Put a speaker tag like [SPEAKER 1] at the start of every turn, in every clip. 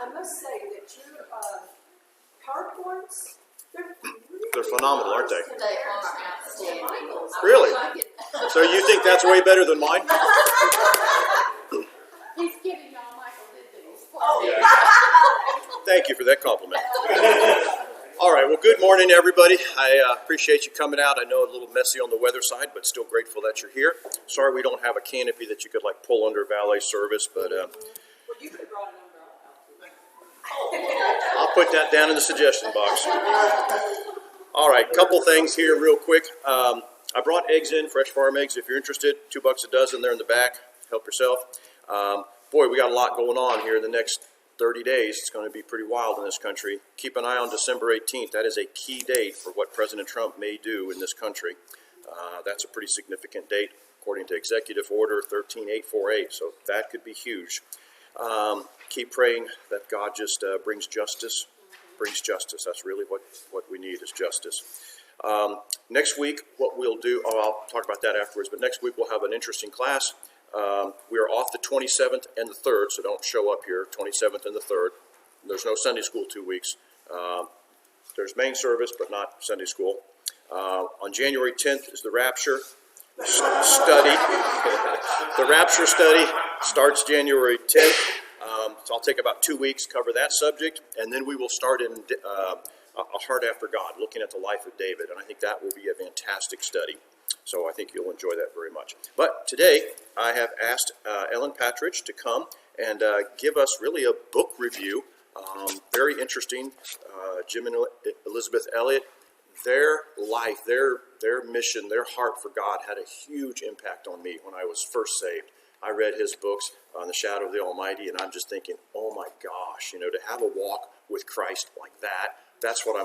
[SPEAKER 1] I must say that your PowerPoints,
[SPEAKER 2] They're phenomenal, aren't they?
[SPEAKER 3] They are outstanding.
[SPEAKER 2] Really? So you think that's way better than mine?
[SPEAKER 3] He's kidding, y'all. Michael did these.
[SPEAKER 2] Thank you for that compliment. All right, well, good morning, everybody. I appreciate you coming out. I know a little messy on the weather side, but still grateful that you're here. Sorry we don't have a canopy that you could, like, pull under valet service, but
[SPEAKER 1] well, you could have brought an umbrella out.
[SPEAKER 2] I'll put that down in the suggestion box. All right, couple things here real quick. I brought eggs in, fresh farm eggs. If you're interested, $2 a dozen there in the back. Help yourself. Boy, we got a lot going on here in the next 30 days. It's going to be pretty wild in this country. Keep an eye on December 18th. That is a key date for what President Trump may do in this country. That's a pretty significant date, according to Executive Order 13848. So that could be huge. Keep praying that God just brings justice. That's really what we need is justice. Next week, what we'll do, I'll talk about that afterwards, but next week we'll have an interesting class. We are off the 27th and the 3rd, so don't show up here, 27th and the 3rd. There's no Sunday school 2 weeks. There's main service, but not Sunday school. On January 10th is the Rapture study. The Rapture study starts January 10th. So I'll take about 2 weeks, cover that subject, and then we will start in A Heart After God, looking at the life of David, and I think that will be a fantastic study. So I think you'll enjoy that very much. But today, I have asked Ellen Patridge to come and give us really a book review. Very interesting. Jim and Elizabeth Elliot, their life, their mission, their heart for God had a huge impact on me when I was first saved. I read his books on the shadow of the Almighty, and I'm just thinking, oh my gosh, to have a walk with Christ like that, that's what I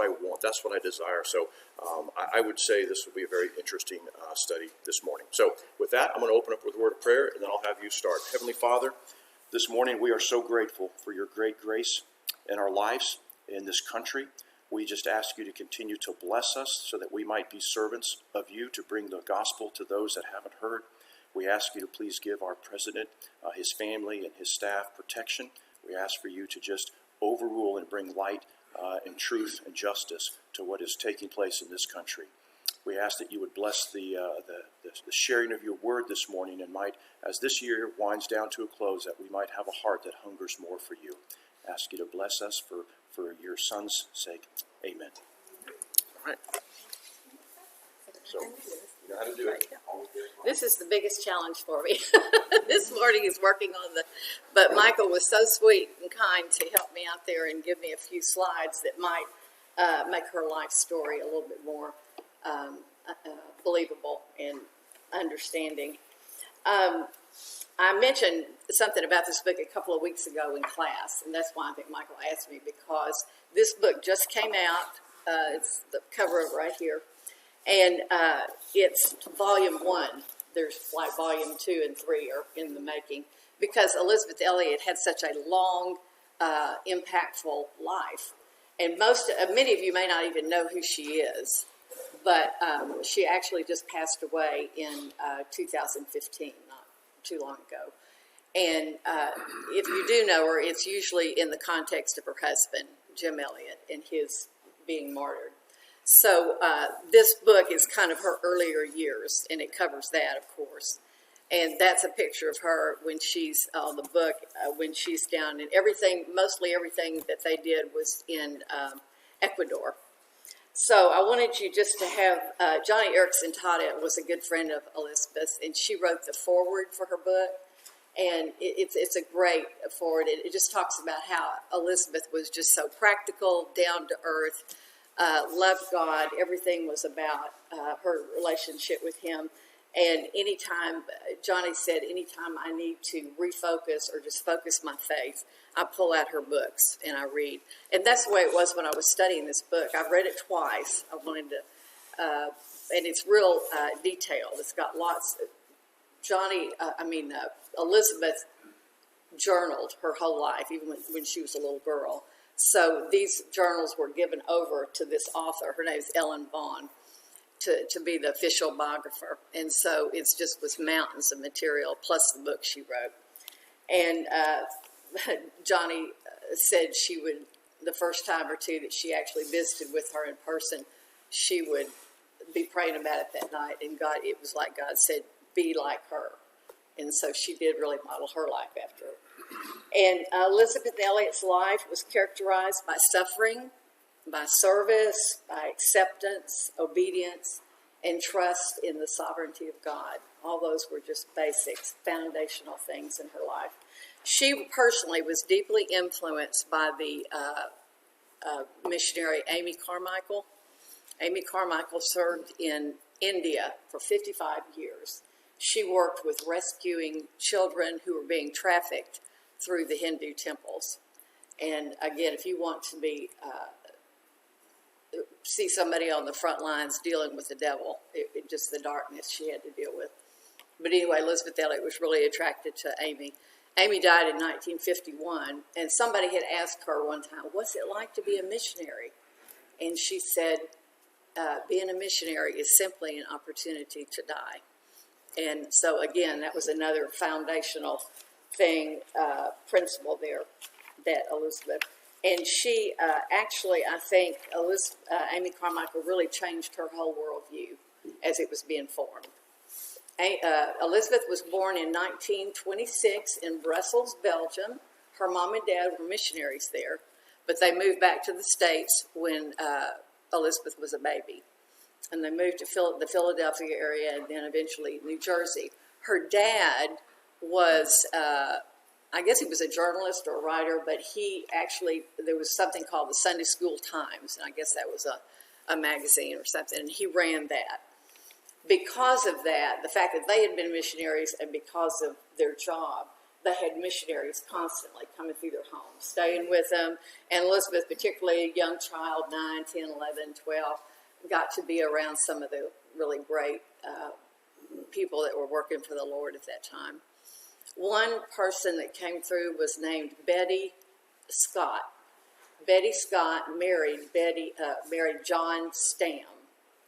[SPEAKER 2] want, that's what I desire. So I would say this will be a very interesting study this morning. So with that, I'm going to open up with a word of prayer, and then I'll have you start. Heavenly Father, this morning we are so grateful for your great grace in our lives, in this country. We just ask you to continue to bless us so that we might be servants of you to bring the gospel to those that haven't heard. We ask you to please give our president, his family, and his staff protection. We ask for you to just overrule and bring light and truth and justice to what is taking place in this country. We ask that you would bless the sharing of your word this morning, and might, as this year winds down to a close, that we might have a heart that hungers more for you. Ask you to bless us for your son's sake. Amen. All right. So, you know how to do it.
[SPEAKER 3] This is the biggest challenge for me. This morning is working on but Michael was so sweet and kind to help me out there and give me a few slides that might make her life story a little bit more believable and understanding. I mentioned something about this book a couple of weeks ago in class, and that's why I think Michael asked me, because this book just came out. It's the cover of right here. And it's volume 1. There's like volume 2 and 3 are in the making, because Elizabeth Elliot had such a long, impactful life. And many of you may not even know who she is, but she actually just passed away in 2015, not too long ago. And if you do know her, it's usually in the context of her husband, Jim Elliot, and his being martyred. So this book is kind of her earlier years, and it covers that, of course. And that's a picture of her when she's on the book, when she's down, and mostly everything that they did was in Ecuador. So I wanted you just to have, Johnny Erickson Tada was a good friend of Elizabeth, and she wrote the foreword for her book. And it's a great foreword. It just talks about how Elizabeth was just so practical, down to earth, loved God. Everything was about her relationship with him. And Johnny said, anytime I need to refocus or just focus my faith, I pull out her books and I read. And that's the way it was when I was studying this book. I've read it twice. I wanted to, and it's real detailed. It's got lots. Elizabeth journaled her whole life, even when she was a little girl. So these journals were given over to this author. Her name is Ellen Vaughn, to be the official biographer. And so it's just was mountains of material, plus the book she wrote. And Johnny said she would, the first time or two that she actually visited with her in person, she would be praying about it that night, and it was like God said, be like her. And so she did really model her life after her. And Elizabeth Elliot's life was characterized by suffering, by service, by acceptance, obedience, and trust in the sovereignty of God. All those were just basics, foundational things in her life. She personally was deeply influenced by the missionary Amy Carmichael. Amy Carmichael served in India for 55 years. She worked with rescuing children who were being trafficked through the Hindu temples. And again, if you want to see somebody on the front lines dealing with the devil, just the darkness she had to deal with. But anyway, Elizabeth Elliot was really attracted to Amy. Amy died in 1951, and somebody had asked her one time, what's it like to be a missionary? And she said, being a missionary is simply an opportunity to die. And so, again, that was another foundational thing, principle there that Elizabeth. And she actually, I think, Amy Carmichael really changed her whole worldview as it was being formed. Elizabeth was born in 1926 in Brussels, Belgium. Her mom and dad were missionaries there, but they moved back to the States when Elizabeth was a baby. And they moved to the Philadelphia area and then eventually New Jersey. Her dad was, I guess he was a journalist or a writer, but there was something called the Sunday School Times, and I guess that was a magazine or something, and he ran that. Because of that, the fact that they had been missionaries and because of their job, they had missionaries constantly coming through their homes, staying with them. And Elizabeth, particularly a young child, 9, 10, 11, 12, got to be around some of the really great people that were working for the Lord at that time. One person that came through was named Betty Scott. Betty Scott married John Stam.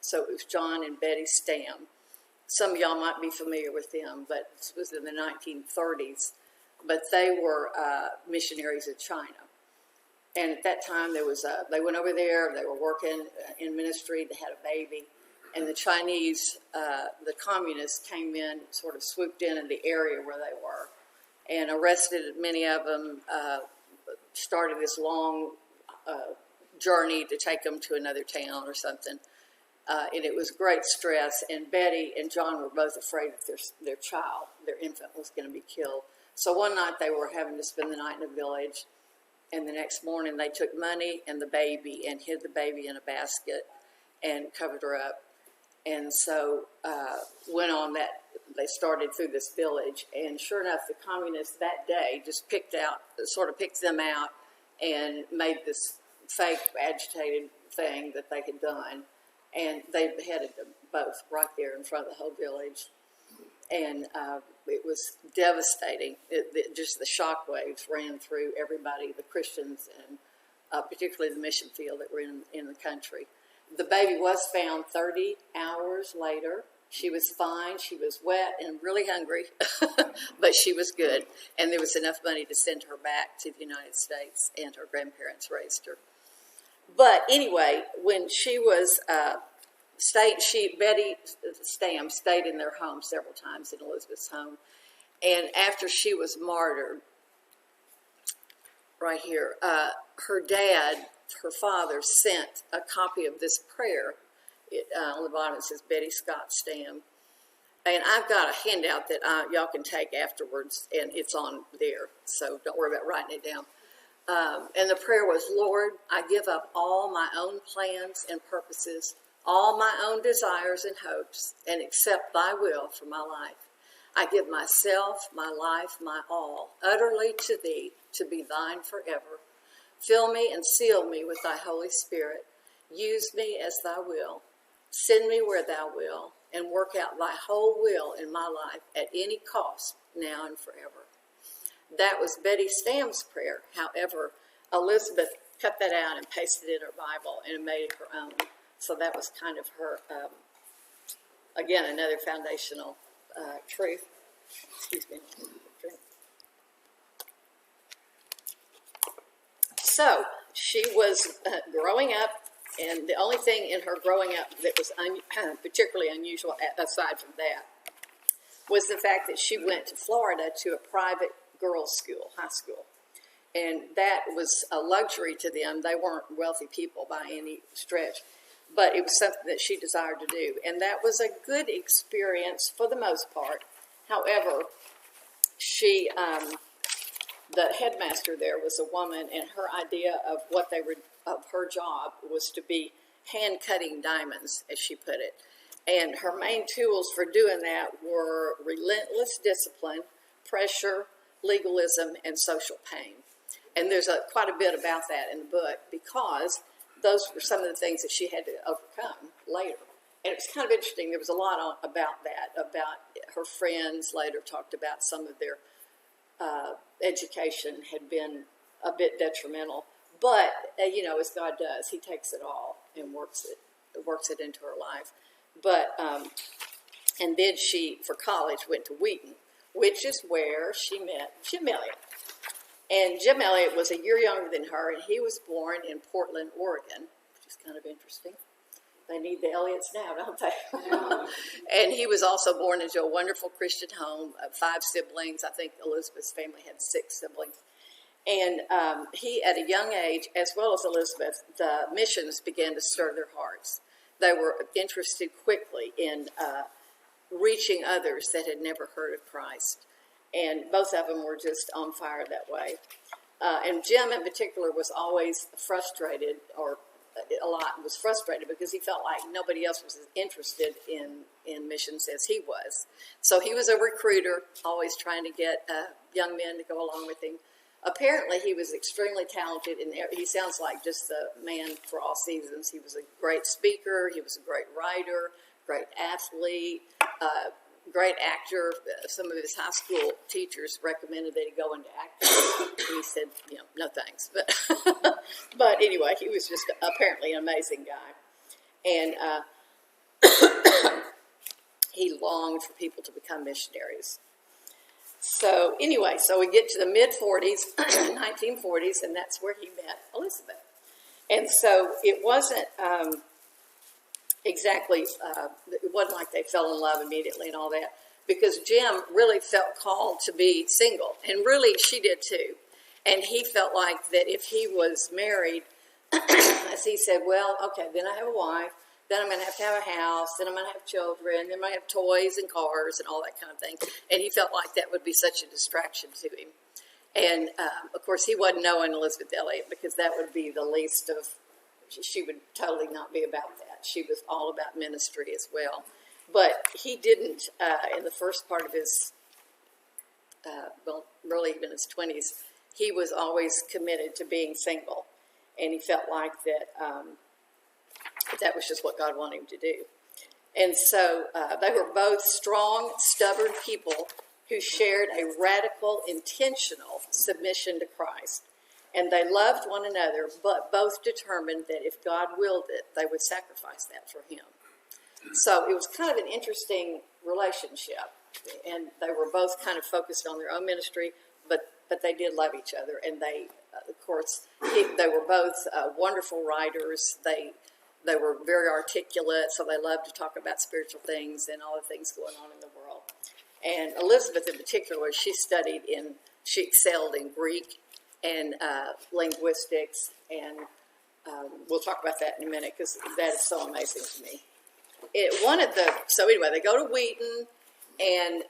[SPEAKER 3] So it was John and Betty Stam. Some of y'all might be familiar with them, but this was in the 1930s. But they were missionaries in China. And at that time, they went over there, they were working in ministry, they had a baby. And the Chinese, the communists came in, sort of swooped in the area where they were and arrested many of them, started this long journey to take them to another town or something. And it was great stress, and Betty and John were both afraid that their child, their infant, was going to be killed. So one night they were having to spend the night in a village, and the next morning they took money and the baby and hid the baby in a basket and covered her up. And so went on that, they started through this village, and sure enough, the communists that day just picked them out and made this fake agitated thing that they had done. And they beheaded them both right there in front of the whole village. And it was devastating. Just the shock waves ran through everybody, the Christians, and particularly the mission field that were in the country. The baby was found 30 hours later. She was fine. She was wet and really hungry, but she was good. And there was enough money to send her back to the United States, and her grandparents raised her. But anyway, when she was Betty Stam stayed in their home several times, in Elizabeth's home. And after she was martyred, right here, her dad, her father, sent a copy of this prayer. On the bottom it says Betty Scott Stam. And I've got a handout that y'all can take afterwards, and it's on there, so don't worry about writing it down. And the prayer was, Lord, I give up all my own plans and purposes, all my own desires and hopes, and accept thy will for my life. I give myself, my life, my all, utterly to thee, to be thine forever. Fill me and seal me with thy Holy Spirit. Use me as thy will. Send me where thou wilt, and work out thy whole will in my life at any cost, now and forever. That was Betty Stam's prayer. However, Elizabeth cut that out and pasted it in her Bible and made it her own. So that was kind of her, again, another foundational truth. Excuse me. So she was growing up, and the only thing in her growing up that was particularly unusual, aside from that, was the fact that she went to Florida to a private girls' school, high school. And that was a luxury to them. They weren't wealthy people by any stretch, but it was something that she desired to do. And that was a good experience for the most part. However, she, the headmaster there was a woman, and her idea of what they were, of her job was to be hand cutting diamonds, as she put it. And her main tools for doing that were relentless discipline, pressure, legalism, and social pain. And there's quite a bit about that in the book, because those were some of the things that she had to overcome later. And it was kind of interesting. There was a lot about that, about her friends later talked about some of their education had been a bit detrimental. But, as God does, he takes it all and works it into her life. But, and then she, for college, went to Wheaton, which is where she met Jim Elliot. And Jim Elliot was a year younger than her, and he was born in Portland, Oregon, which is kind of interesting. They need the Elliots now, don't they? And he was also born into a wonderful Christian home of 5 siblings. I think Elizabeth's family had 6 siblings. And he, at a young age, as well as Elizabeth, the missions began to stir their hearts. They were interested quickly in reaching others that had never heard of Christ. And both of them were just on fire that way. And Jim, in particular, was always frustrated, or was frustrated because he felt like nobody else was as interested in missions as he was. So he was a recruiter, always trying to get young men to go along with him. Apparently, he was extremely talented, and he sounds like just the man for all seasons. He was a great speaker. He was a great writer, great athlete, great actor. Some of his high school teachers recommended that he go into acting. And he said, no thanks. But anyway, he was just apparently an amazing guy. And he longed for people to become missionaries. So anyway, so we get to the mid-40s, 1940s, and that's where he met Elizabeth. And so it wasn't exactly, it wasn't like they fell in love immediately and all that, because Jim really felt called to be single, and really she did too. And he felt like that if he was married, as he said, well, okay, then I have a wife, then I'm going to have a house, then I'm going to have children, then I'm going to have toys and cars and all that kind of thing. And he felt like that would be such a distraction to him. And, of course, he wasn't knowing Elizabeth Elliot, because that would be the least of, she would totally not be about that. She was all about ministry as well. But he didn't, in the first part of his, really even his 20s, he was always committed to being single. And he felt like that that was just what God wanted him to do. And so they were both strong, stubborn people who shared a radical, intentional submission to Christ. And they loved one another, but both determined that if God willed it, they would sacrifice that for him. So it was kind of an interesting relationship. And they were both kind of focused on their own ministry, but they did love each other. And they, of course, they were both wonderful writers. They were very articulate, so they loved to talk about spiritual things and all the things going on in the world. And Elizabeth in particular, she excelled in Greek and linguistics, and we'll talk about that in a minute, because that is so amazing to me. So anyway, they go to Wheaton and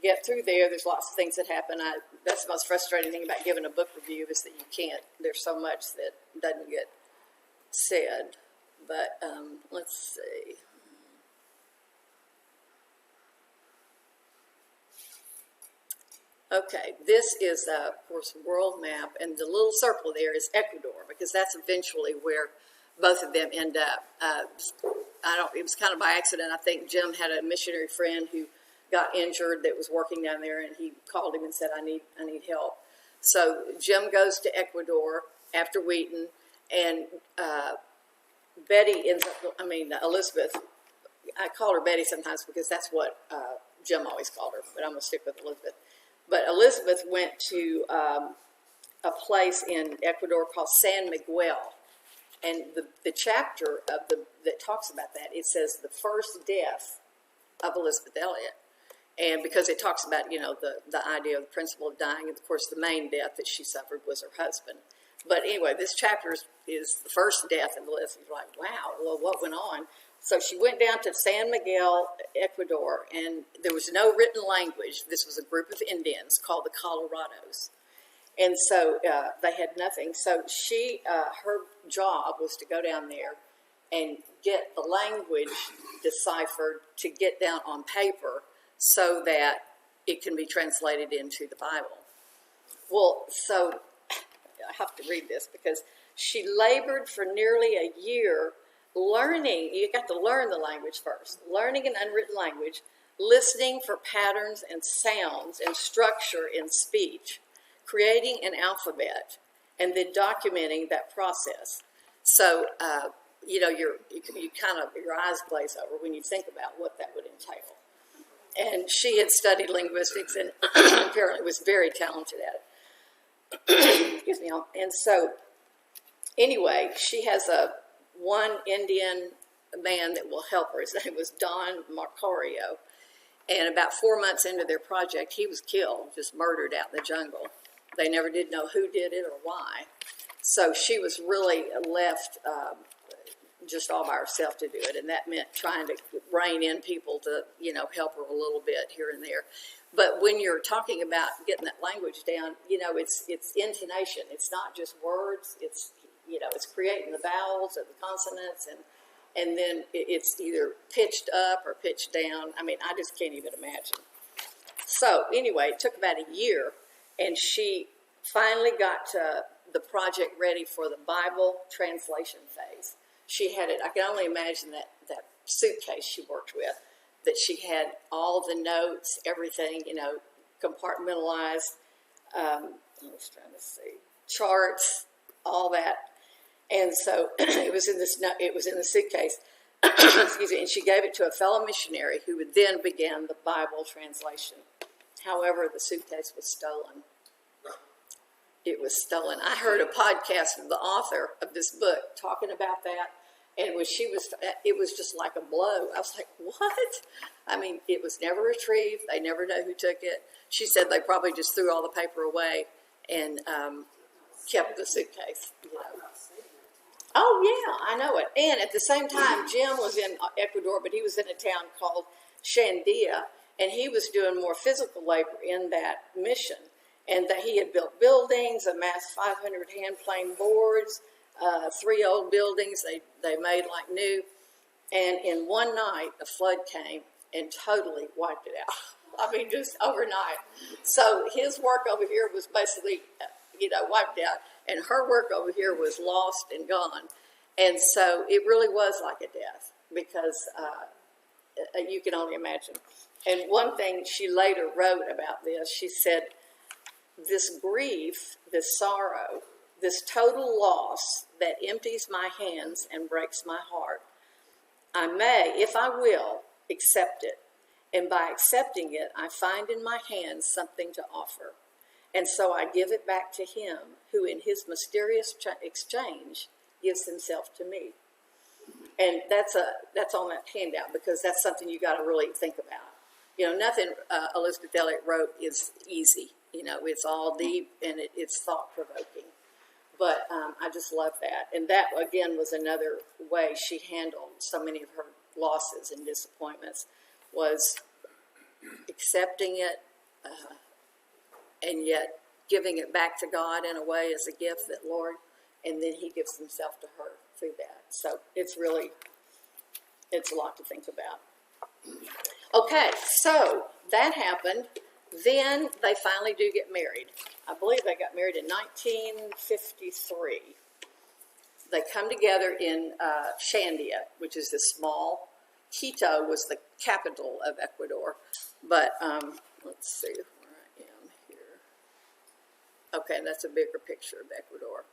[SPEAKER 3] get through there. There's lots of things that happen. That's the most frustrating thing about giving a book review, is that you can't, there's so much that doesn't get said. But let's see. Okay, this is, of course, a world map, and the little circle there is Ecuador, because that's eventually where both of them end up. It was kind of by accident. I think Jim had a missionary friend who got injured that was working down there, and he called him and said, I need help. So Jim goes to Ecuador after Wheaton, and Elizabeth, I call her Betty sometimes because that's what Jim always called her, but I'm going to stick with Elizabeth. But Elizabeth went to a place in Ecuador called San Miguel. And the chapter of that talks about that, it says the first death of Elizabeth Elliot. And because it talks about, the idea of the principle of dying, and of course the main death that she suffered was her husband. But anyway, this chapter is the first death of Elizabeth. You're like, wow, well, what went on? So she went down to San Miguel, Ecuador, and there was no written language. This was a group of Indians called the Colorados. And so they had nothing. So her job was to go down there and get the language deciphered to get down on paper so that it can be translated into the Bible. Well, so I have to read this because she labored for nearly a year learning. You got to learn the language first. Learning an unwritten language, listening for patterns and sounds and structure in speech, creating an alphabet, and then documenting that process. So, your eyes glaze over when you think about what that would entail. And she had studied linguistics and apparently was very talented at it. Excuse me. And so, anyway, she has one Indian man that will help her. His name was Don Marcario. And about 4 months into their project, he was killed, just murdered out in the jungle. They never did know who did it or why. So she was really left just all by herself to do it. And that meant trying to rein in people to, help her a little bit here and there. But when you're talking about getting that language down, it's intonation. It's not just words. It's, it's creating the vowels or the consonants. And then it's either pitched up or pitched down. I mean, I just can't even imagine. So anyway, it took about a year. And she finally got the project ready for the Bible translation phase. She had it, I can only imagine that suitcase she worked with, that she had all the notes, everything, compartmentalized. I was trying to see, charts, all that. And so it was in the suitcase. Excuse me, and she gave it to a fellow missionary who would then begin the Bible translation. However, the suitcase was stolen. It was stolen. I heard a podcast of the author of this book talking about that, and it was just like a blow. I was like, what? I mean, it was never retrieved. They never know who took it. She said they probably just threw all the paper away and kept the suitcase. Oh, yeah, I know it. And at the same time, Jim was in Ecuador, but he was in a town called Shandia, and he was doing more physical labor in that mission. And that he had built buildings, amassed 500 hand-planed boards, 3 old buildings they made like new. And in one night, a flood came and totally wiped it out. I mean, just overnight. So his work over here was basically, wiped out. And her work over here was lost and gone. And so it really was like a death because you can only imagine. And one thing she later wrote about this, she said, this grief, this sorrow, this total loss that empties my hands and breaks my heart, I may, if I will, accept it. And by accepting it, I find in my hands something to offer. And so I give it back to him who in his mysterious exchange gives himself to me. And that's on that handout because that's something you got to really think about. Nothing Elizabeth Elliot wrote is easy. It's all deep and it's thought-provoking. But I just love that. And that, again, was another way she handled so many of her losses and disappointments, was accepting it and yet giving it back to God in a way as a gift that, Lord, and then he gives himself to her through that. So it's a lot to think about. Okay, so that happened. Then they finally do get married. I believe they got married in 1953. They come together in Shandia, which is this small. Quito was the capital of Ecuador. But let's see where I am here. Okay, that's a bigger picture of Ecuador.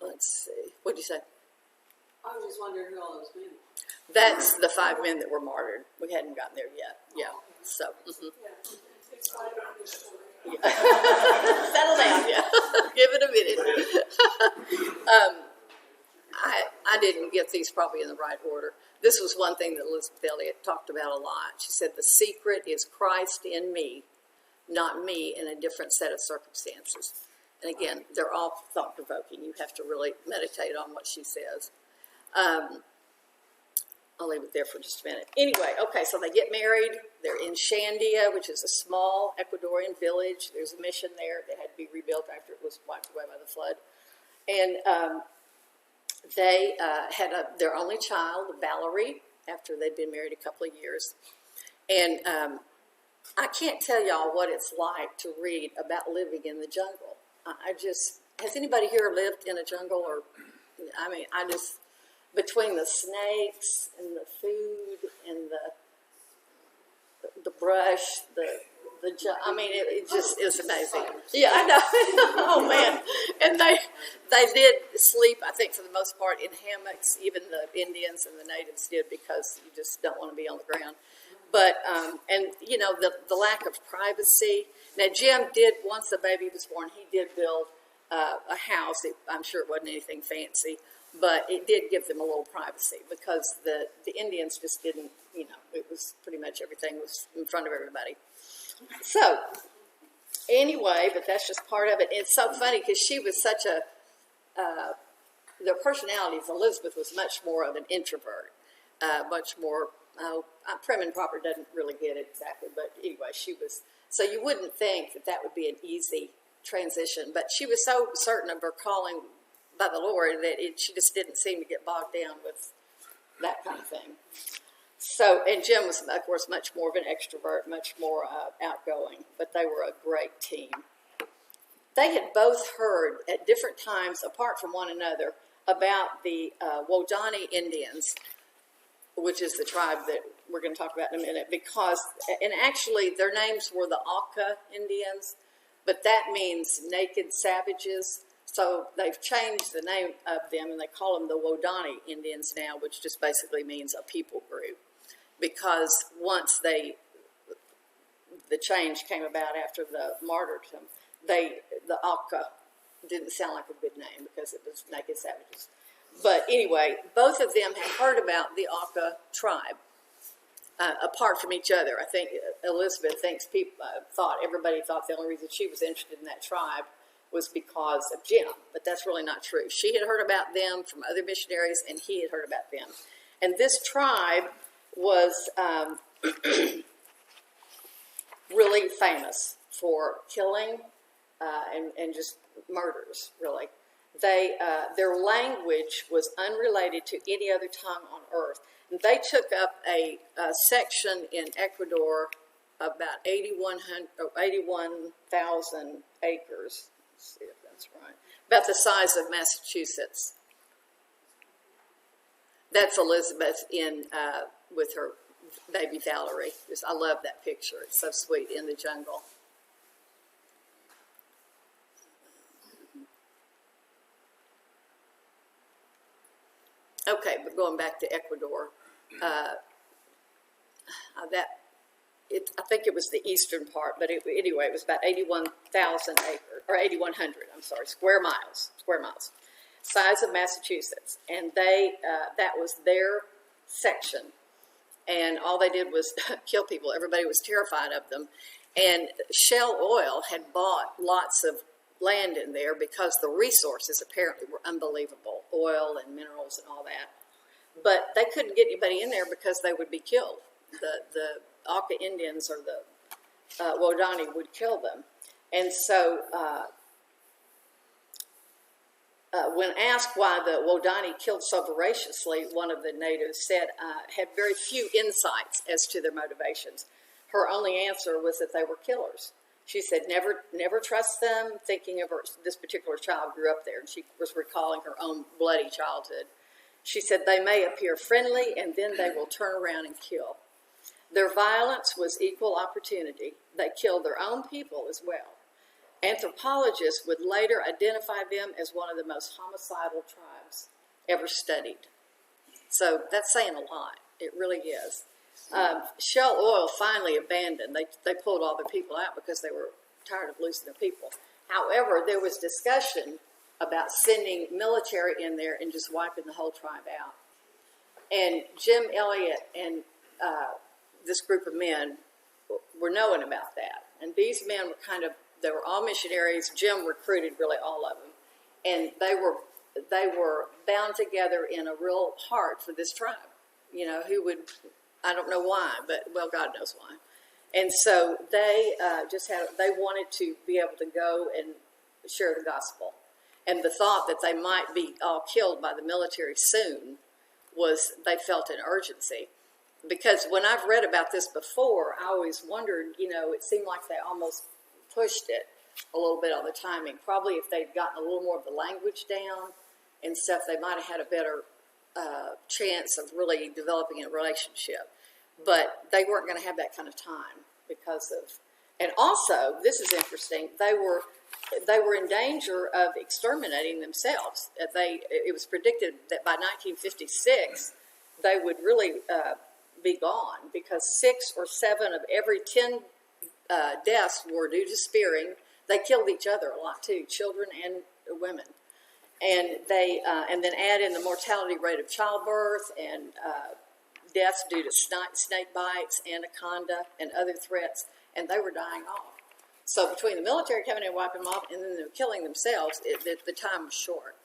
[SPEAKER 3] Let's see. What'd you say?
[SPEAKER 1] I was just wondering who all those men were.
[SPEAKER 3] That's the 5 men that were martyred. We hadn't gotten there yet. Yeah. So. Mm-hmm. Settle down, yeah. Give it a minute. I didn't get these probably in the right order. This was one thing that Elizabeth Elliot talked about a lot. She said, the secret is Christ in me, not me in a different set of circumstances. And again, they're all thought-provoking. You have to really meditate on what she says. I'll leave it there for just a minute. Anyway, okay, so they get married. They're in Shandia, which is a small Ecuadorian village. There's a mission there that had to be rebuilt after it was wiped away by the flood. And they had their only child, Valerie, after they'd been married a couple of years. And I can't tell y'all what it's like to read about living in the jungle. Has anybody here lived in a jungle? Or, I mean, between the snakes and the food and the brush, I mean, it just is amazing. Yeah, I know. Oh man, and they did sleep, I think, for the most part in hammocks. Even the Indians and the natives did, because you just don't want to be on the ground. But and you know, the lack of privacy. Now Jim did, once the baby was born, he did build a house. I'm sure it wasn't anything fancy, but it did give them a little privacy, because the Indians just didn't, you know, it was pretty much everything was in front of everybody. So, anyway, but that's just part of it. And it's so funny, because she was such their personalities, Elizabeth was much more of an introvert, much more, prim and proper, doesn't really get it exactly, but anyway, she was, so you wouldn't think that would be an easy transition, but she was so certain of her calling by the Lord that she just didn't seem to get bogged down with that kind of thing. So, and Jim was, of course, much more of an extrovert, much more outgoing, but they were a great team. They had both heard at different times, apart from one another, about the Wodani Indians, which is the tribe that we're going to talk about in a minute, because, and actually their names were the Auca Indians, but that means naked savages. So they've changed the name of them, and they call them the Wodani Indians now, which just basically means a people group. Because once the change came about after the martyrdom, the Auca didn't sound like a good name, because it was naked savages. But anyway, both of them had heard about the Auca tribe, apart from each other. I think Elizabeth thinks everybody thought the only reason she was interested in that tribe was because of Jim, but that's really not true. She had heard about them from other missionaries, and he had heard about them. And this tribe was really famous for killing and just murders, really. Their language was unrelated to any other tongue on earth. And they took up a section in Ecuador, about 81,000 acres. Let's see if that's right. About the size of Massachusetts. That's Elizabeth with her baby Valerie. I love that picture. It's so sweet in the jungle. Okay, but going back to Ecuador, I think it was the eastern part, but anyway, it was about 81,000 acres, or 8,100, square miles, size of Massachusetts. And that was their section. And all they did was kill people. Everybody was terrified of them. And Shell Oil had bought lots of land in there, because the resources apparently were unbelievable, oil and minerals and all that. But they couldn't get anybody in there because they would be killed. The Auca Indians or the Wodani would kill them. And so when asked why the Wodani killed so voraciously, one of the natives said had very few insights as to their motivations. Her only answer was that they were killers. She said, never trust them, thinking of this particular child grew up there, and she was recalling her own bloody childhood. She said, they may appear friendly, and then they will turn around and kill. Their violence was equal opportunity. They killed their own people as well. Anthropologists would later identify them as one of the most homicidal tribes ever studied. So that's saying a lot. It really is. Shell Oil finally abandoned. They pulled all their people out because they were tired of losing their people. However, there was discussion about sending military in there and just wiping the whole tribe out. And Jim Elliot and this group of men were knowing about that. And these men were they were all missionaries. Jim recruited really all of them. And they were bound together in a real heart for this tribe. You know, who would, I don't know why, but, well, God knows why. And so they they wanted to be able to go and share the gospel. And the thought that they might be all killed by the military soon they felt an urgency. Because when I've read about this before, I always wondered, you know, it seemed like they almost pushed it a little bit on the timing. Probably if they'd gotten a little more of the language down and stuff, they might have had a better chance of really developing a relationship. But they weren't going to have that kind of time because of, and also, this is interesting, they were in danger of exterminating themselves. It was predicted that by 1956, they would really be gone because 6 or 7 of every 10 deaths were due to spearing. They killed each other a lot too, children and women. And they and then add in the mortality rate of childbirth and deaths due to snake bites, anaconda, and other threats, and they were dying off. So between the military coming in and wiping them off and then they were killing themselves, the time was short.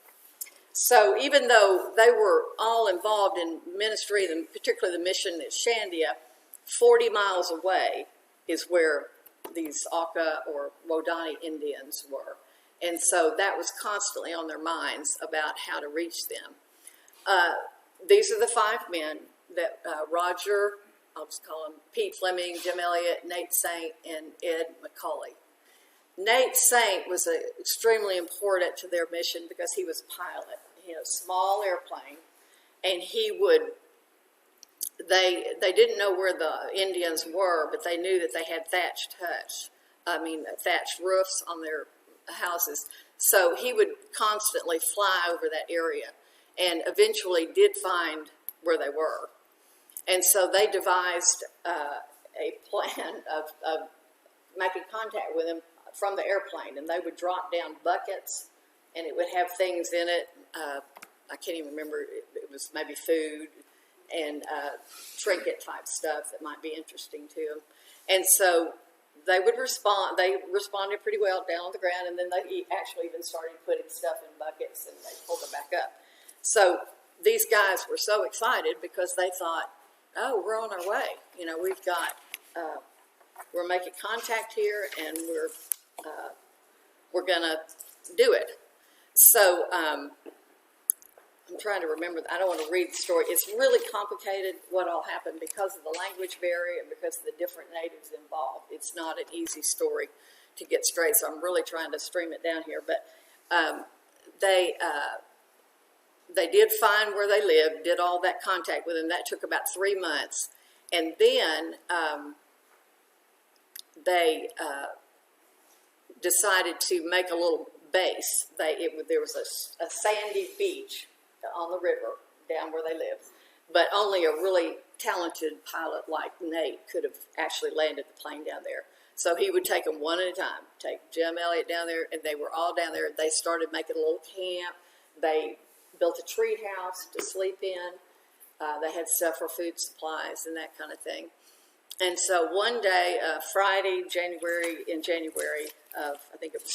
[SPEAKER 3] So even though they were all involved in ministry, and particularly the mission at Shandia, 40 miles away is where these Auca or Wodani Indians were. And so that was constantly on their minds about how to reach them. These are the 5 men that Roger, I'll just call him Pete Fleming, Jim Elliot, Nate Saint, and Ed McCauley. Nate Saint was extremely important to their mission because he was a pilot. He had a small airplane, and they didn't know where the Indians were, but they knew that they had thatched roofs on their houses. So he would constantly fly over that area and eventually did find where they were. And so they devised a plan of making contact with them from the airplane, and they would drop down buckets, and it would have things in it. I can't even remember. It was maybe food and trinket type stuff that might be interesting to them. And so they would respond. They responded pretty well down on the ground, and then they actually even started putting stuff in buckets, and they pulled it back up. So these guys were so excited because they thought, oh, we're on our way. You know, we're making contact here, and we're going to do it. So I'm trying to remember. I don't want to read the story. It's really complicated what all happened because of the language barrier and because of the different natives involved. It's not an easy story to get straight, so I'm really trying to stream it down here. But they did find where they lived, did all that contact with them. That took about 3 months. And then they decided to make a little base. There was a sandy beach on the river down where they lived. But only a really talented pilot like Nate could have actually landed the plane down there. So he would take them one at a time, take Jim Elliot down there, and they were all down there. They started making a little camp. They built a tree house to sleep in. They had stuff for food supplies and that kind of thing. And so one day, Friday, in January of, I think it was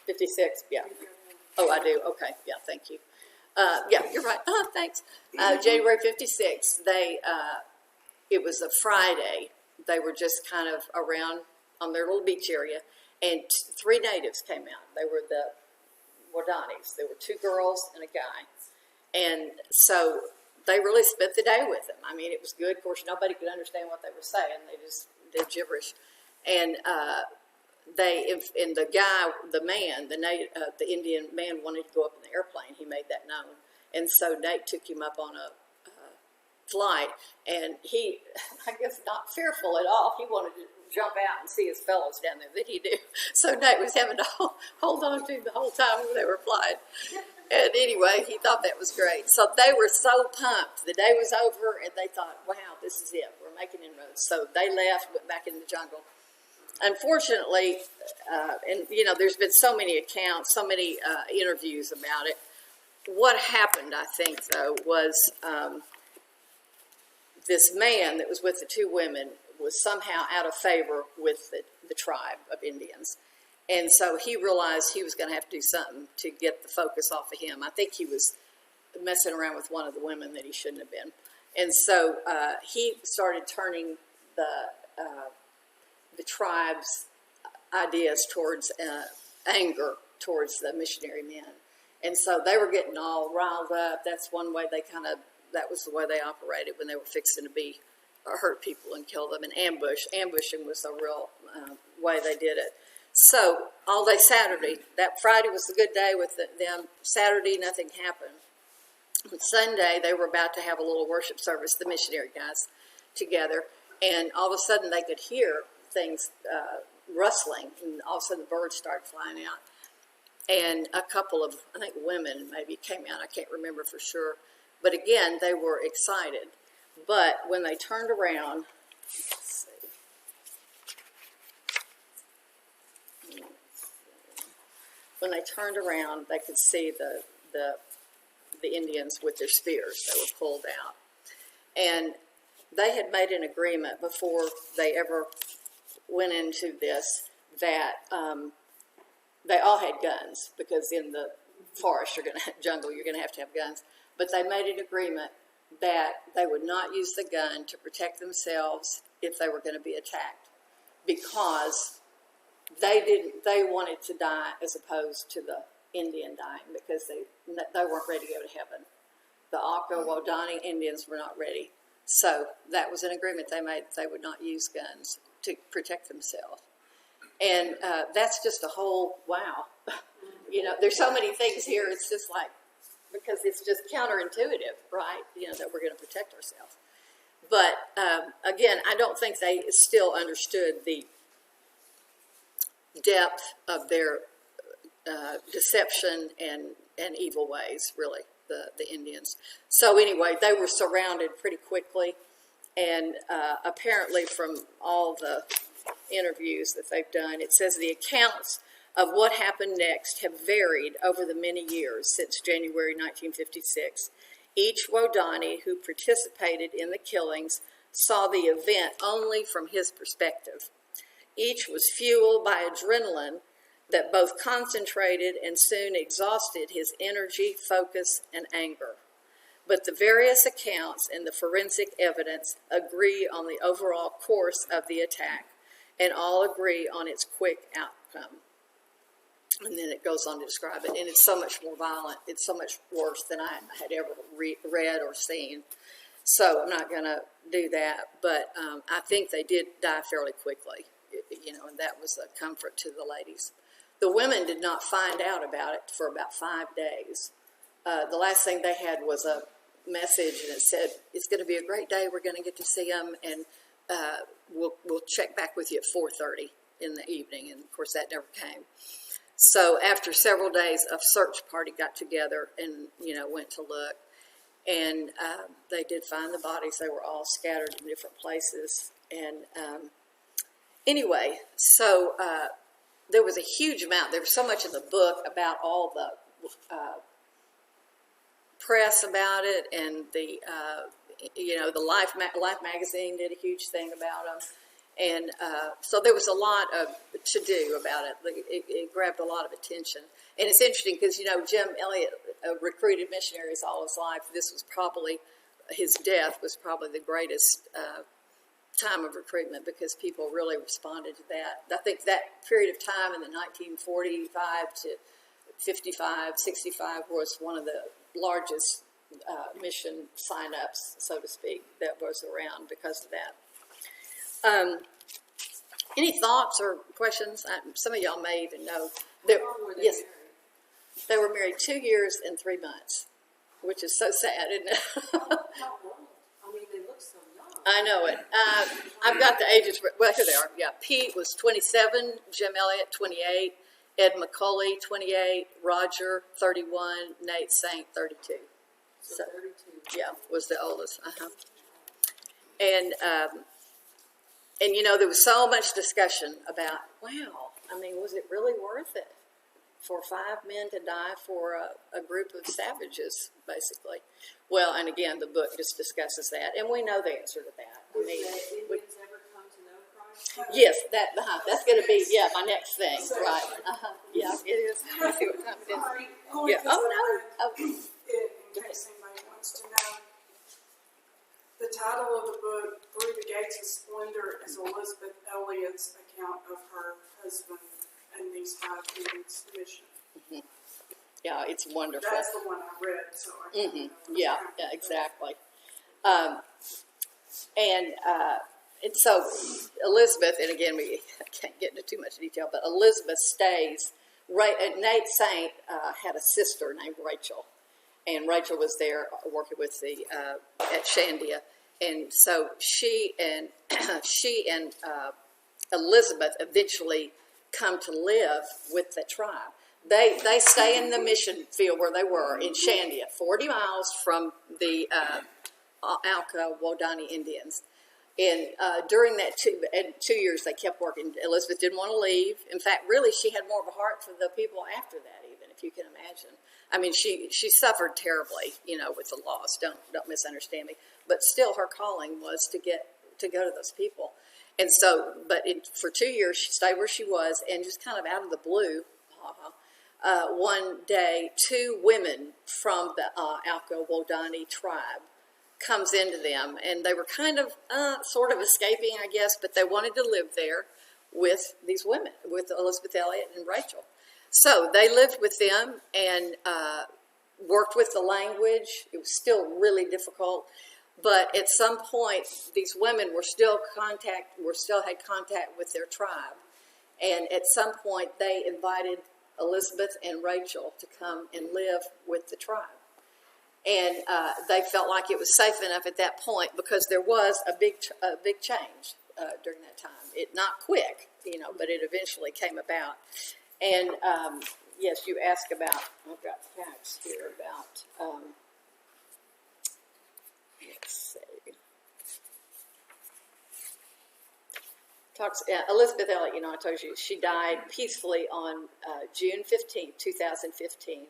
[SPEAKER 3] 56, yeah. Oh, I do, okay, yeah, thank you. Yeah, you're right, thanks. January 56, it was a Friday. They were just kind of around on their little beach area, and 3 natives came out. They were the Wadanis. There were 2 girls and a guy. And so they really spent the day with them. I mean, it was good. Of course, nobody could understand what they were saying. They just did gibberish. And the guy, the Indian man wanted to go up in the airplane. He made that known. And so Nate took him up on a flight, and he, I guess not fearful at all, he wanted to jump out and see his fellows down there. That he do. So Nate was having to hold on to him the whole time when they were flying. And anyway, he thought that was great. So they were so pumped. The day was over, and they thought, wow, this is it. We're making inroads. So they left, went back in the jungle. Unfortunately, and there's been so many accounts, so many interviews about it. What happened, I think, though, was this man that was with the two women was somehow out of favor with the tribe of Indians. And so he realized he was going to have to do something to get the focus off of him. I think he was messing around with one of the women that he shouldn't have been. And so he started turning the tribe's ideas towards anger towards the missionary men. And so they were getting all riled up. That's one way that was the way they operated when they were fixing to hurt people and kill them. And ambushing was the real way they did it. So all day Saturday, that Friday was a good day with them. Saturday, nothing happened. On Sunday, they were about to have a little worship service, the missionary guys, together. And all of a sudden, they could hear things rustling. And all of a sudden, the birds started flying out. And a couple of, I think, women maybe came out. I can't remember for sure. But again, they were excited. But when they turned around, let's see. When they turned around, they could see the Indians with their spears. They were pulled out. And they had made an agreement before they ever went into this that they all had guns, because in the forest, jungle, you're going to have guns. But they made an agreement that they would not use the gun to protect themselves if they were going to be attacked, because they wanted to die as opposed to the Indian dying, because they weren't ready to go to heaven. The Aka Waodani Indians were not ready. So that was an agreement they made. They would not use guns to protect themselves. And that's just a whole, wow. There's so many things here. It's just like, because it's just counterintuitive, right? That we're going to protect ourselves. But again, I don't think they still understood the depth of their deception and evil ways, really, the Indians. So anyway, they were surrounded pretty quickly, and apparently from all the interviews that they've done, it says the accounts of what happened next have varied over the many years since January 1956. Each Waodani who participated in the killings saw the event only from his perspective. Each was fueled by adrenaline that both concentrated and soon exhausted his energy, focus, and anger. But the various accounts and the forensic evidence agree on the overall course of the attack, and all agree on its quick outcome. And then it goes on to describe it, and it's so much more violent. It's so much worse than I had ever read or seen. So I'm not going to do that, but I think they did die fairly quickly, and that was a comfort to the ladies. The women did not find out about it for about 5 days. The last thing they had was a message, and it said, "It's going to be a great day. We're going to get to see them, and we'll check back with you at 4:30 in the evening." And of course, that never came. So after several days, a search party got together and went to look, and they did find the bodies. They were all scattered in different places, and anyway, so there was a huge amount. There was so much in the book about all the press about it, and the Life magazine did a huge thing about them, and so there was a lot to do about it. It grabbed a lot of attention, and it's interesting because Jim Elliot recruited missionaries all his life. This was probably his death was probably the greatest time of recruitment, because people really responded to that. I think that period of time in the 1945 to 55, 65 was one of the largest mission sign-ups, so to speak, that was around because of that. Any thoughts or questions? Some of y'all may even know. Yes, they were married 2 years and 3 months, which is so sad, isn't it?
[SPEAKER 1] How old? I mean, they look so young.
[SPEAKER 3] I know it. I've got the ages. Well, here they are. Yeah, Pete was 27, Jim Elliot 28, Ed McCauley 28, Roger 31, Nate Saint 32.
[SPEAKER 1] So 32.
[SPEAKER 3] Yeah, was the oldest. And And, you know, there was so much discussion about, wow, I mean, was it really worth it for 5 men to die for a group of savages, basically? Well, and again, the book just discusses that, and we know the answer to that. I
[SPEAKER 1] Did
[SPEAKER 3] mean,
[SPEAKER 1] the Indians ever come to know Christ?
[SPEAKER 3] yes, that's going to be, my next thing, right? Yeah, it is. Let's see what time it is.
[SPEAKER 4] Sorry,
[SPEAKER 3] Yeah. Oh, no. Oh.
[SPEAKER 4] In case anybody wants to know, the title of the book, Through the Gates of Splendor, is Elizabeth Elliot's account of her husband and these 5 men's mission.
[SPEAKER 3] Yeah, it's wonderful.
[SPEAKER 4] That's the one I read, so I can't know
[SPEAKER 3] Yeah, exactly. And so Elizabeth, and again, we can't get into too much detail, but Elizabeth stays. Nate Saint had a sister named Rachel, and Rachel was there working with the at Shandia, and so she and Elizabeth eventually come to live with the tribe. They stay in the mission field where they were in Shandia, 40 miles from the Alka Wodani Indians. And during that 2 years, they kept working. Elizabeth didn't want to leave. In fact, really, she had more of a heart for the people after that, even, if you can imagine. I mean, she suffered terribly, you know, with the loss. Don't misunderstand me. But still, her calling was to go to those people. And so, for 2 years, she stayed where she was, and just kind of out of the blue, one day, 2 women from the Alka Wodani tribe comes into them, and they were kind of sort of escaping, I guess, but they wanted to live there with these women, with Elizabeth Elliot and Rachel. So they lived with them and worked with the language. It was still really difficult, but at some point, these women were still had contact with their tribe, and at some point, they invited Elizabeth and Rachel to come and live with the tribe. And they felt like it was safe enough at that point because there was a big change during that time. Not quick, you know, but it eventually came about. And yes, you asked about. I've got facts here about. Let's see. Elizabeth Elliot. You know, I told you she died peacefully on June 15th, 2015.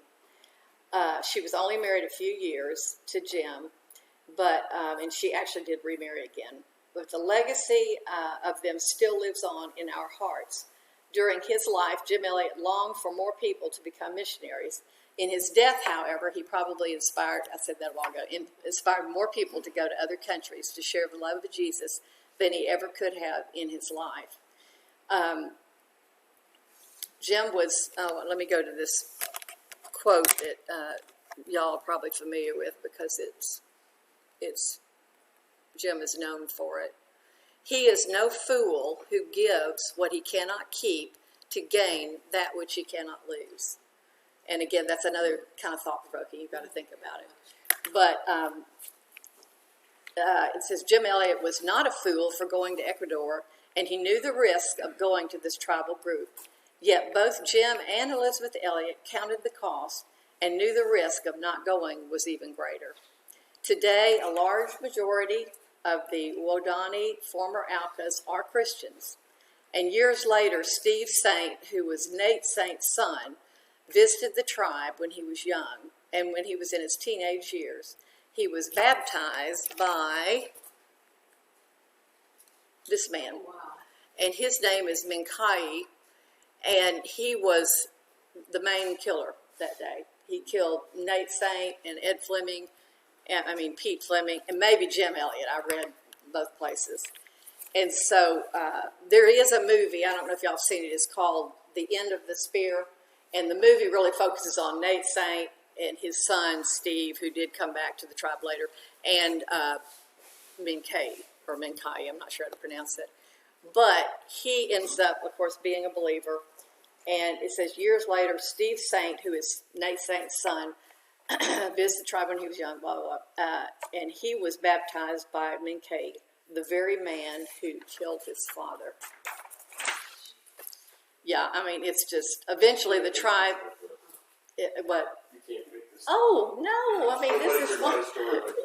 [SPEAKER 3] She was only married a few years to Jim, but and she actually did remarry again. But the legacy of them still lives on in our hearts. During his life, Jim Elliot longed for more people to become missionaries. In his death, however, he probably inspired more people to go to other countries to share the love of Jesus than he ever could have in his life. Jim was, let me go to this quote that y'all are probably familiar with because it's Jim is known for it. He is no fool who gives what he cannot keep to gain that which he cannot lose. And again, that's another kind of thought-provoking. You've got to think about it. But it says Jim Elliot was not a fool for going to Ecuador, and he knew the risk of going to this tribal group. Yet both Jim and Elizabeth Elliot counted the cost and knew the risk of not going was even greater. Today, a large majority of the Wodani former Alkas are Christians. And years later, Steve Saint, who was Nate Saint's son, visited the tribe when he was young. And when he was in his teenage years, he was baptized by this man.
[SPEAKER 1] Wow.
[SPEAKER 3] And his name is Minkai. And he was the main killer that day. He killed Nate Saint and Ed Fleming, Pete Fleming, and maybe Jim Elliot. I read both places. And so there is a movie, I don't know if y'all have seen it, it's called The End of the Spear. And the movie really focuses on Nate Saint and his son, Steve, who did come back to the tribe later, and Minkai, I'm not sure how to pronounce it. But he ends up, of course, being a believer. And it says years later, Steve Saint, who is Nate Saint's son, visited the tribe when he was young, blah, blah, blah. And he was baptized by Minkai, the very man who killed his father. Yeah, I mean, it's just, eventually the tribe, what?
[SPEAKER 5] You can't make this.
[SPEAKER 3] Oh, no, I mean, this is one.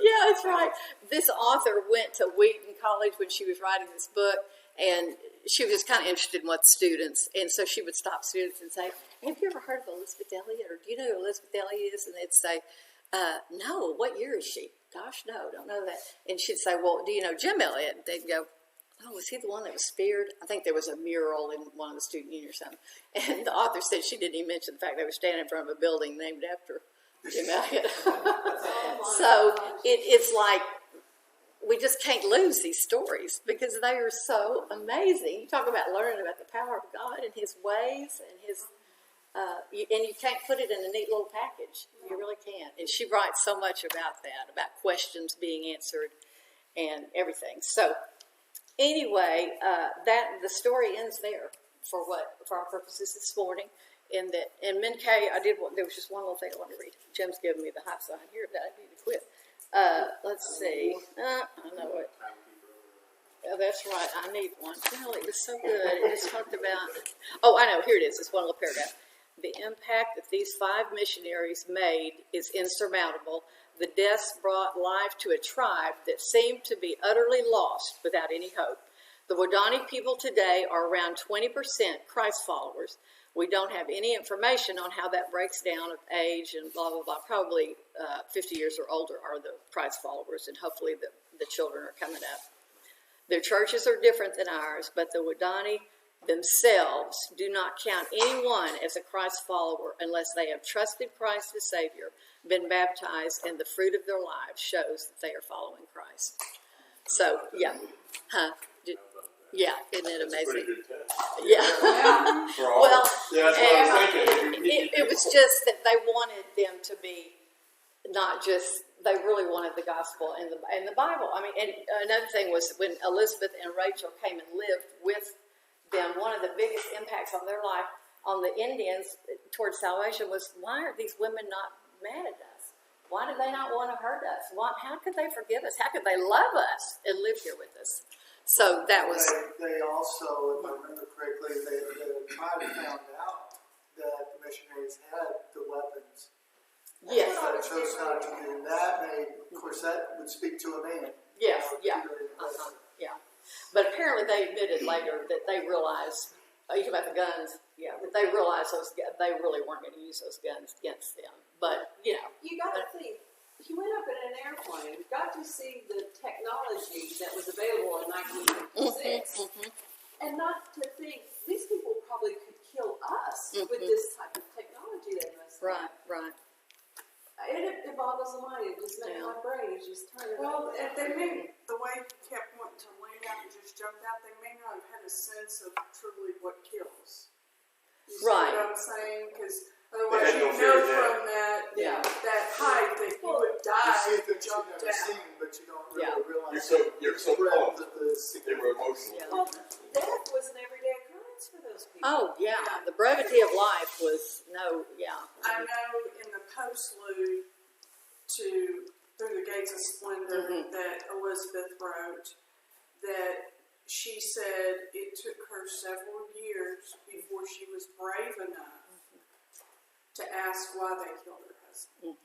[SPEAKER 3] Yeah, that's right. This author went to Wheaton College when she was writing this book, And she was just kind of interested in what students, and so she would stop students and say, have you ever heard of Elizabeth Elliot, or do you know who Elizabeth Elliot is? And they'd say, no, what year is she? Gosh, no, don't know that. And she'd say, well, do you know Jim Elliot? And they'd go, oh, was he the one that was speared? I think there was a mural in one of the student unions or something. And the author said she didn't even mention the fact they were standing in front of a building named after Jim Elliot. So it's like, we just can't lose these stories because they are so amazing. You talk about learning about the power of God and His ways and His, and you can't put it in a neat little package. You really can't. And she writes so much about that, about questions being answered and everything. So anyway, the story ends there for our purposes this morning. In Min-Kay, there was just one little thing I wanted to read. Jim's giving me the high sign here that I need to quit. Let's see. I know it. Oh, that's right. I need one. Well, it was so good. It just talked about. Oh, I know. Here it is. It's one little paragraph. The impact that these 5 missionaries made is insurmountable. The deaths brought life to a tribe that seemed to be utterly lost without any hope. The Wadani people today are around 20% Christ followers. We don't have any information on how that breaks down of age and blah, blah, blah. Probably 50 years or older are the Christ followers, and hopefully the children are coming up. Their churches are different than ours, but the Wadani themselves do not count anyone as a Christ follower unless they have trusted Christ as Savior, been baptized, and the fruit of their lives shows that they are following Christ. So, yeah. Yeah, isn't it amazing? Yeah. Well,
[SPEAKER 5] yeah, that's what I was thinking.
[SPEAKER 3] It was just that they wanted them to be not just, they really wanted the gospel and the Bible. I mean, and another thing was when Elizabeth and Rachel came and lived with them, one of the biggest impacts on their life, on the Indians towards salvation, was why are these women not mad at us? Why do they not want to hurt us? How could they forgive us? How could they love us and live here with us? So that was.
[SPEAKER 6] They also, if I remember correctly, the tribe found out that the missionaries had the weapons.
[SPEAKER 3] Yes.
[SPEAKER 6] But chose not to do that. Of course, that would speak to a man.
[SPEAKER 3] Yes. Yeah. Yeah. But apparently, they admitted later that they realized. You talk about the guns. Yeah. That they realized they really weren't going to use those guns against them. But
[SPEAKER 1] you got to think. He went up in an airplane, got to see the technology that was available in 1956, and not to think these people probably could kill us with this type of technology they must have.
[SPEAKER 3] Right.
[SPEAKER 1] It boggles the mind. It just makes my brain just turn.
[SPEAKER 4] Well, if they may, the way he kept wanting to lean out and just jumped out, they may not have had a sense of truly what kills. You see what I'm saying? Because otherwise, you know from that height that you would die if you jumped out.
[SPEAKER 6] But you don't really realize.
[SPEAKER 5] You're so pumped. They were emotional.
[SPEAKER 3] Yeah.
[SPEAKER 1] Well, death was an everyday occurrence for those people.
[SPEAKER 3] Oh, yeah. The brevity of life was
[SPEAKER 4] I know in the postlude to Through the Gates of Splendor that Elizabeth wrote that she said it took her several years before she was brave enough to ask why they killed her husband.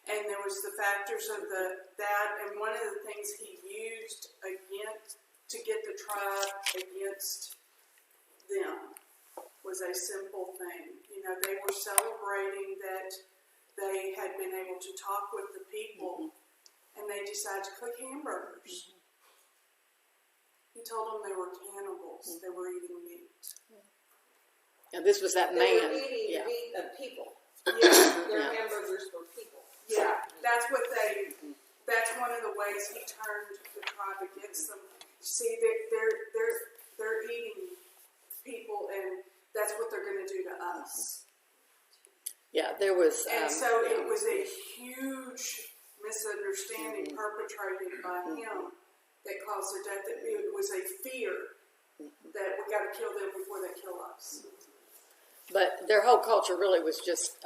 [SPEAKER 4] And there was the factors of that, and one of the things he used to get the tribe against them was a simple thing. They were celebrating that they had been able to talk with the people, and they decided to cook hamburgers. He told them they were cannibals. They were eating meat.
[SPEAKER 3] And this was that
[SPEAKER 1] They
[SPEAKER 3] man.
[SPEAKER 1] were eating meat of people.
[SPEAKER 4] Yeah.
[SPEAKER 1] Their hamburgers were people.
[SPEAKER 4] Yeah, that's one of the ways he turned the tribe against them. See, they're eating people, and that's what they're going to do to us.
[SPEAKER 3] Yeah, there was.
[SPEAKER 4] And so it was a huge misunderstanding perpetrated by him that caused their death. It was a fear that we got to kill them before they kill us.
[SPEAKER 3] But their whole culture really was just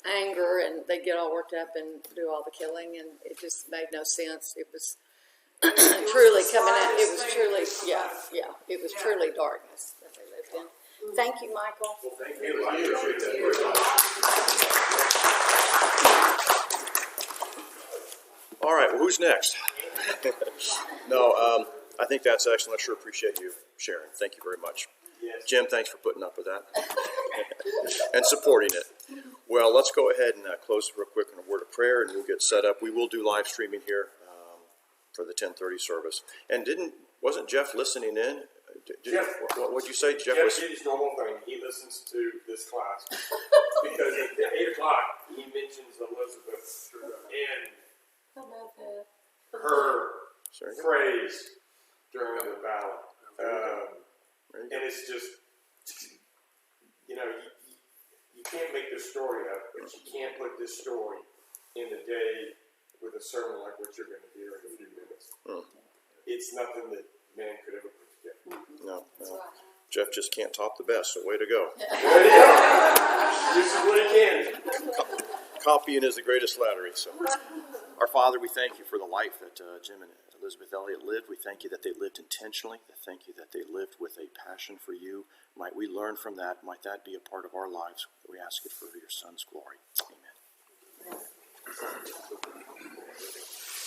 [SPEAKER 3] anger, and they'd get all worked up and do all the killing, and it just made no sense. It was truly coming out. It was truly, it was truly darkness that they lived in. Thank you, Michael.
[SPEAKER 5] Well, thank you. I appreciate that very much.
[SPEAKER 2] All right, well, who's next? No, I think that's excellent. I sure appreciate you sharing. Thank you very much.
[SPEAKER 5] Yes.
[SPEAKER 2] Jim, thanks for putting up with that and supporting it. Well, let's go ahead and close real quick on a word of prayer, and we'll get set up. We will do live streaming here for the 10:30 service. And wasn't Jeff listening in?
[SPEAKER 5] Jeff,
[SPEAKER 2] what'd you say?
[SPEAKER 5] Jeff did his normal thing. He listens to this class because at 8 o'clock he mentions Elizabeth and
[SPEAKER 1] How about that?
[SPEAKER 5] her
[SPEAKER 2] Sorry.
[SPEAKER 5] phrase during the ballot.
[SPEAKER 2] There you go.
[SPEAKER 5] And it's just, you can't make this story up, but you can't put this story in a day with a sermon like what you're going to hear in a few minutes. It's nothing that man could ever put together.
[SPEAKER 2] No. Jeff just can't top the best, so way to go.
[SPEAKER 5] There you go. This is what he can.
[SPEAKER 2] Copying is the greatest flattery. So, our Father, we thank you for the life that Jim and Elizabeth Elliot lived. We thank you that they lived intentionally. We thank you that they lived with a passion for you. Might we learn from that? Might that be a part of our lives? We ask it for your Son's glory.